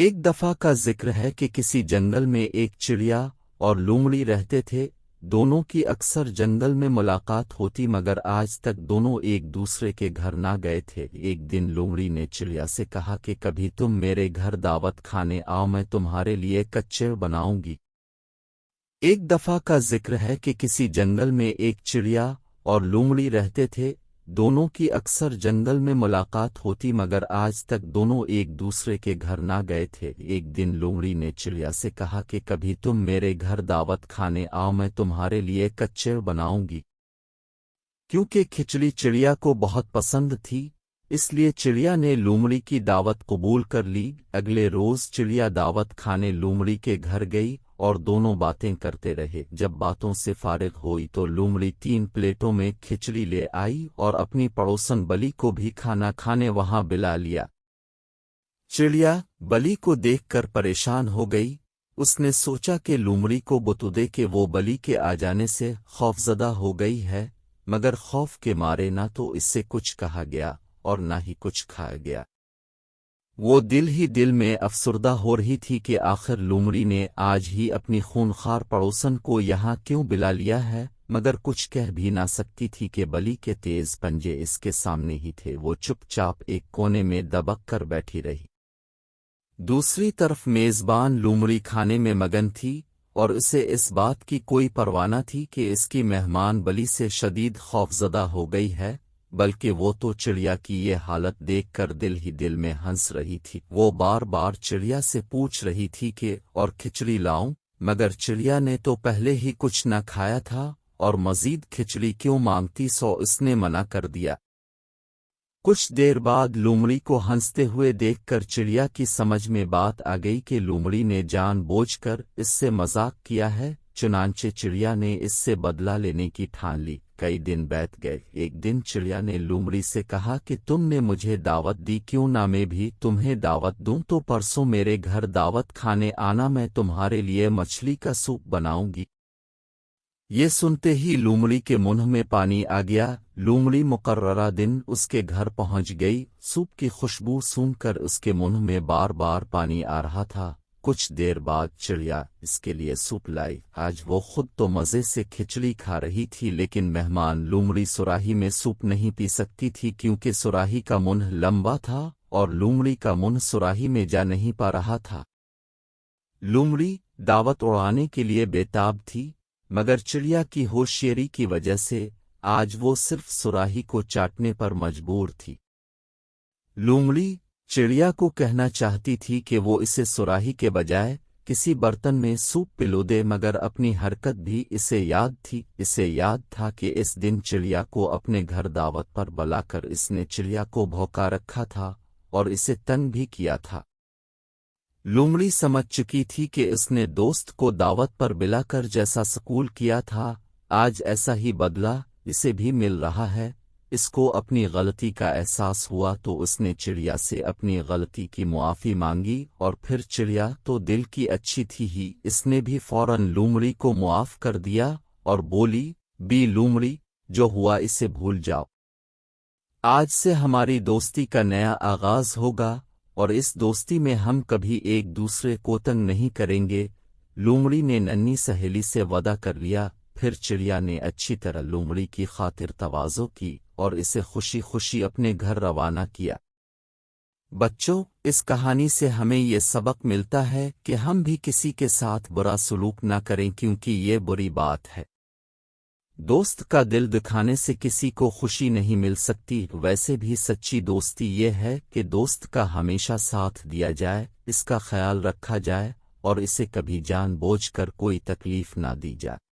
ایک دفعہ کا ذکر ہے کہ کسی جنگل میں ایک چڑیا اور لومڑی رہتے تھے۔ دونوں کی اکثر جنگل میں ملاقات ہوتی مگر آج تک دونوں ایک دوسرے کے گھر نہ گئے تھے۔ ایک دن لومڑی نے چڑیا سے کہا کہ کبھی تم میرے گھر دعوت کھانے آؤ، میں تمہارے لیے کچے بناؤں گی۔ ایک دفعہ کا ذکر ہے کہ کسی جنگل میں ایک چڑیا اور لومڑی رہتے تھے۔ دونوں کی اکثر جنگل میں ملاقات ہوتی مگر آج تک دونوں ایک دوسرے کے گھر نہ گئے تھے۔ ایک دن لومڑی نے چڑیا سے کہا کہ کبھی تم میرے گھر دعوت کھانے آؤ، میں تمہارے لیے کچے بناؤں گی۔ کیونکہ کھچڑی چڑیا کو بہت پسند تھی، اس لیے چڑیا نے لومڑی کی دعوت قبول کر لی۔ اگلے روز چڑیا دعوت کھانے لومڑی کے گھر گئی اور دونوں باتیں کرتے رہے۔ جب باتوں سے فارغ ہوئی تو لومڑی 3 پلیٹوں میں کھچڑی لے آئی اور اپنی پڑوسن بلی کو بھی کھانا کھانے وہاں بلا لیا۔ چڑیا بلی کو دیکھ کر پریشان ہو گئی۔ اس نے سوچا کہ لومڑی کو بتا کہ وہ بلی کے آ جانے سے خوفزدہ ہو گئی ہے، مگر خوف کے مارے نہ تو اس سے کچھ کہا گیا اور نہ ہی کچھ کھایا گیا۔ وہ دل ہی دل میں افسردہ ہو رہی تھی کہ آخر لومڑی نے آج ہی اپنی خونخوار پڑوسن کو یہاں کیوں بلا لیا ہے، مگر کچھ کہہ بھی نہ سکتی تھی کہ بلی کے تیز پنجے اس کے سامنے ہی تھے۔ وہ چپ چاپ ایک کونے میں دبک کر بیٹھی رہی۔ دوسری طرف میزبان لومڑی کھانے میں مگن تھی اور اسے اس بات کی کوئی پرواہ نہ تھی کہ اس کی مہمان بلی سے شدید خوفزدہ ہو گئی ہے، بلکہ وہ تو چڑیا کی یہ حالت دیکھ کر دل ہی دل میں ہنس رہی تھی۔ وہ بار بار چڑیا سے پوچھ رہی تھی کہ اور کھچڑی لاؤں، مگر چڑیا نے تو پہلے ہی کچھ نہ کھایا تھا اور مزید کھچڑی کیوں مانگتی، سو اس نے منع کر دیا۔ کچھ دیر بعد لومڑی کو ہنستے ہوئے دیکھ کر چڑیا کی سمجھ میں بات آ گئی کہ لومڑی نے جان بوجھ کر اس سے مذاق کیا ہے، چنانچہ چڑیا نے اس سے بدلہ لینے کی ٹھان لی۔ کئی دن بیت گئے۔ ایک دن چڑیا نے لومڑی سے کہا کہ تم نے مجھے دعوت دی، کیوں نہ میں بھی تمہیں دعوت دوں؟ تو پرسوں میرے گھر دعوت کھانے آنا، میں تمہارے لیے مچھلی کا سوپ بناؤں گی۔ یہ سنتے ہی لومڑی کے منہ میں پانی آ گیا۔ لومڑی مقررہ دن اس کے گھر پہنچ گئی۔ سوپ کی خوشبو سونگھ کر اس کے منہ میں بار بار پانی آ رہا تھا۔ کچھ دیر بعد چڑیا اس کے لیے سوپ لائی۔ آج وہ خود تو مزے سے کھچڑی کھا رہی تھی، لیکن مہمان لومڑی سراہی میں سوپ نہیں پی سکتی تھی کیونکہ سراہی کا منہ لمبا تھا اور لومڑی کا منہ سراہی میں جا نہیں پا رہا تھا۔ لومڑی دعوت اڑانے کے لیے بےتاب تھی، مگر چڑیا کی ہوشیاری کی وجہ سے آج وہ صرف سراہی کو چاٹنے پر مجبور تھی۔ لومڑی چڑیا کو کہنا چاہتی تھی کہ وہ اسے سراہی کے بجائے کسی برتن میں سوپ پلو دے، مگر اپنی حرکت بھی اسے یاد تھی۔ اسے یاد تھا کہ اس دن چڑیا کو اپنے گھر دعوت پر بلا کر اس نے چڑیا کو بھوکا رکھا تھا اور اسے تنگ بھی کیا تھا۔ لومڑی سمجھ چکی تھی کہ اس نے دوست کو دعوت پر بلا کر جیسا سکول کیا تھا، آج ایسا ہی بدلہ اسے بھی مل رہا ہے۔ اس کو اپنی غلطی کا احساس ہوا تو اس نے چڑیا سے اپنی غلطی کی معافی مانگی، اور پھر چڑیا تو دل کی اچھی تھی ہی، اس نے بھی فوراً لومڑی کو معاف کر دیا اور بولی، بی لومڑی، جو ہوا اسے بھول جاؤ۔ آج سے ہماری دوستی کا نیا آغاز ہوگا اور اس دوستی میں ہم کبھی ایک دوسرے کو تنگ نہیں کریں گے۔ لومڑی نے ننھی سہیلی سے وعدہ کر لیا۔ پھر چڑیا نے اچھی طرح لومڑی کی خاطر تواضع کی اور اسے خوشی خوشی اپنے گھر روانہ کیا۔ بچوں، اس کہانی سے ہمیں یہ سبق ملتا ہے کہ ہم بھی کسی کے ساتھ برا سلوک نہ کریں، کیونکہ یہ بری بات ہے۔ دوست کا دل دکھانے سے کسی کو خوشی نہیں مل سکتی۔ ویسے بھی سچی دوستی یہ ہے کہ دوست کا ہمیشہ ساتھ دیا جائے، اس کا خیال رکھا جائے اور اسے کبھی جان بوجھ کر کوئی تکلیف نہ دی جائے۔